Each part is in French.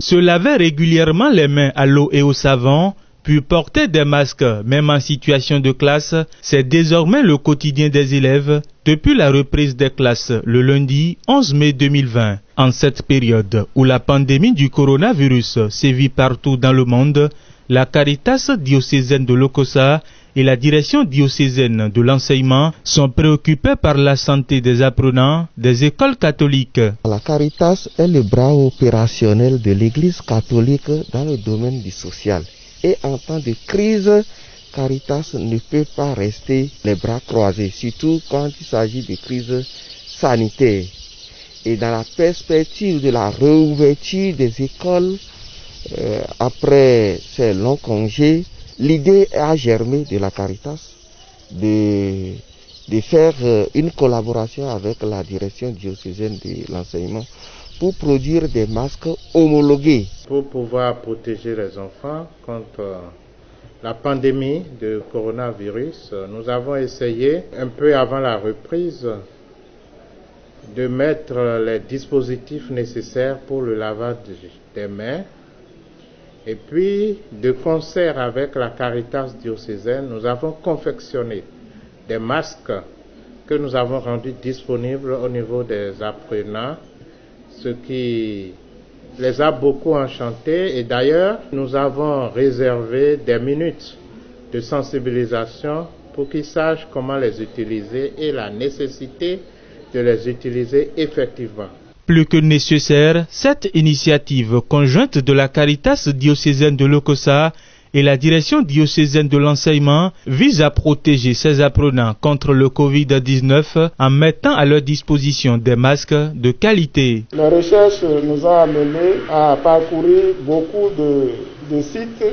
se lavaient régulièrement les mains à l'eau et au savon, puis porter des masques, même en situation de classe, c'est désormais le quotidien des élèves depuis la reprise des classes le lundi 11 mai 2020. En cette période où la pandémie du coronavirus sévit partout dans le monde, la Caritas diocésaine de Lokossa et la direction diocésaine de l'enseignement sont préoccupés par la santé des apprenants des écoles catholiques. La Caritas est le bras opérationnel de l'Église catholique dans le domaine du social. Et en temps de crise, Caritas ne peut pas rester les bras croisés, surtout quand il s'agit de crise sanitaire. Et dans la perspective de la réouverture des écoles, après ces longs congés, l'idée a germé de la Caritas de faire une collaboration avec la direction diocésaine de l'enseignement pour produire des masques homologués. Pour pouvoir protéger les enfants contre la pandémie de coronavirus, nous avons essayé, un peu avant la reprise, de mettre les dispositifs nécessaires pour le lavage des mains. Et puis, de concert avec la Caritas diocésaine, nous avons confectionné des masques que nous avons rendus disponibles au niveau des apprenants, ce qui les a beaucoup enchantés. Et d'ailleurs, nous avons réservé des minutes de sensibilisation pour qu'ils sachent comment les utiliser et la nécessité de les utiliser effectivement. Plus que nécessaire, cette initiative conjointe de la Caritas diocésaine de Lokossa et la direction diocésaine de l'enseignement vise à protéger ses apprenants contre le Covid-19 en mettant à leur disposition des masques de qualité. Les recherches nous ont amenés à parcourir beaucoup de sites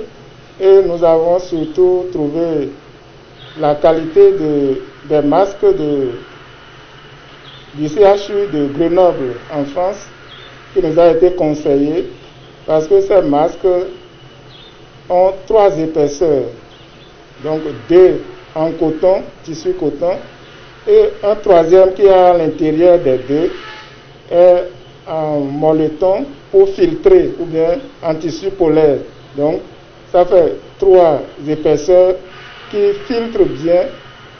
et nous avons surtout trouvé la qualité des masques du CHU de Grenoble en France qui nous a été conseillé parce que ces masques ont 3 épaisseurs, donc 2 en coton, tissu coton, et un troisième qui est à l'intérieur des 2 est en molleton pour filtrer ou bien en tissu polaire. Donc ça fait 3 épaisseurs qui filtrent bien,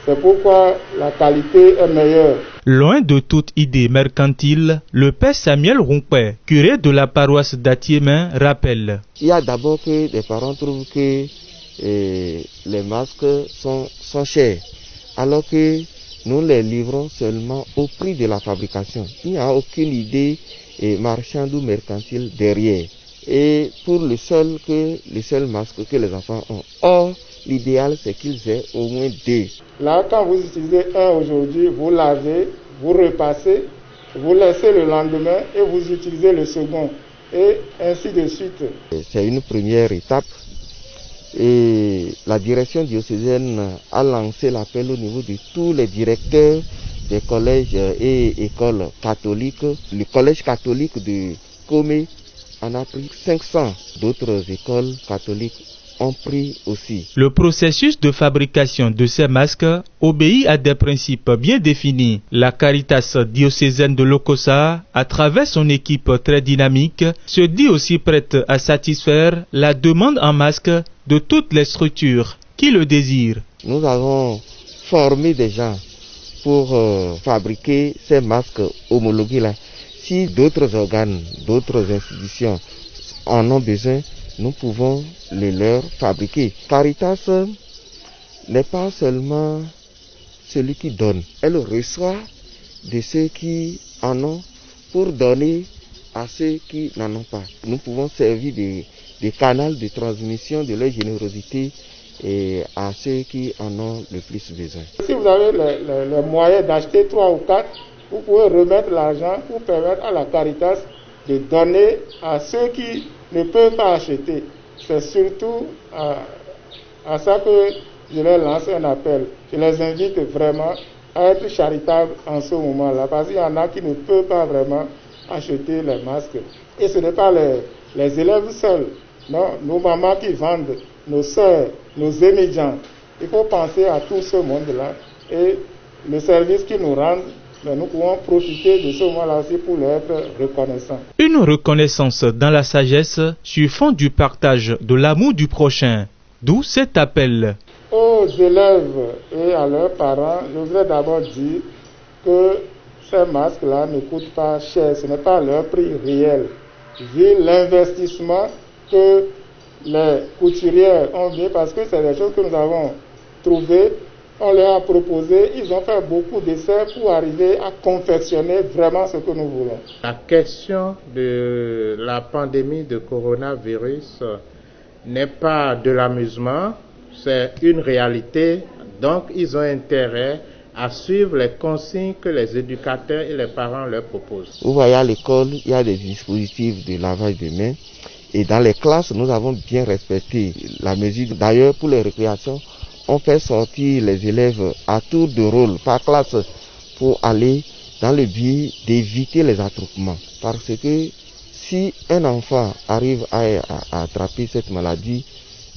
c'est pourquoi la qualité est meilleure. Loin de toute idée mercantile, le père Samuel Rompé, curé de la paroisse d'Atiémin, rappelle. Il y a d'abord que les parents trouvent que les masques sont chers, alors que nous les livrons seulement au prix de la fabrication. Il n'y a aucune idée marchande ou mercantile derrière. Et pour le seul masque que les enfants ont. Or, l'idéal, c'est qu'ils aient au moins 2. Là, quand vous utilisez un aujourd'hui, vous lavez, vous repassez, vous laissez le lendemain et vous utilisez le second. Et ainsi de suite. C'est une première étape. Et la direction diocésaine a lancé l'appel au niveau de tous les directeurs des collèges et écoles catholiques. Le collège catholique de Comé en a pris 500. D'autres écoles catholiques ont pris aussi. Le processus de fabrication de ces masques obéit à des principes bien définis. La Caritas diocésaine de Lokossa, à travers son équipe très dynamique, se dit aussi prête à satisfaire la demande en masques de toutes les structures qui le désirent. Nous avons formé des gens pour fabriquer ces masques homologués là. Si d'autres organes, d'autres institutions en ont besoin, nous pouvons les leur fabriquer. Caritas n'est pas seulement celui qui donne. Elle reçoit de ceux qui en ont pour donner à ceux qui n'en ont pas. Nous pouvons servir de canal de transmission de leur générosité et à ceux qui en ont le plus besoin. Si vous avez les moyens d'acheter 3 ou 4, vous pouvez remettre l'argent pour permettre à la Caritas de donner à ceux qui ne peuvent pas acheter. C'est surtout à ça que je leur lance un appel. Je les invite vraiment à être charitables en ce moment-là, parce qu'il y en a qui ne peuvent pas vraiment acheter les masques. Et ce n'est pas les élèves seuls, non, nos mamans qui vendent, nos soeurs, nos étudiants. Il faut penser à tout ce monde-là et le service qu'ils nous rendent Mais nous pouvons profiter de ce moment-là aussi pour leur être reconnaissants. Une reconnaissance dans la sagesse sur fond du partage de l'amour du prochain. D'où cet appel. Aux élèves et à leurs parents, je voudrais d'abord dire que ces masques-là ne coûtent pas cher. Ce n'est pas leur prix réel. Vu l'investissement que les couturières ont mis, parce que c'est des choses que nous avons trouvées, on leur a proposé, ils ont fait beaucoup d'essais pour arriver à confectionner vraiment ce que nous voulons. La question de la pandémie de coronavirus n'est pas de l'amusement, c'est une réalité. Donc ils ont intérêt à suivre les consignes que les éducateurs et les parents leur proposent. Vous voyez, à l'école, il y a des dispositifs de lavage de mains. Et dans les classes, nous avons bien respecté la mesure. D'ailleurs, pour les récréations, on fait sortir les élèves à tour de rôle par classe pour aller dans le but d'éviter les attroupements. Parce que si un enfant arrive à attraper cette maladie,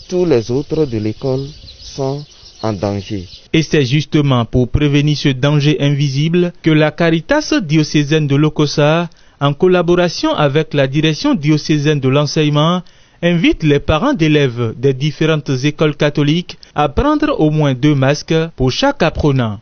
tous les autres de l'école sont en danger. Et c'est justement pour prévenir ce danger invisible que la Caritas diocésaine de Lokossa, en collaboration avec la direction diocésaine de l'enseignement, invite les parents d'élèves des différentes écoles catholiques à prendre au moins 2 masques pour chaque apprenant.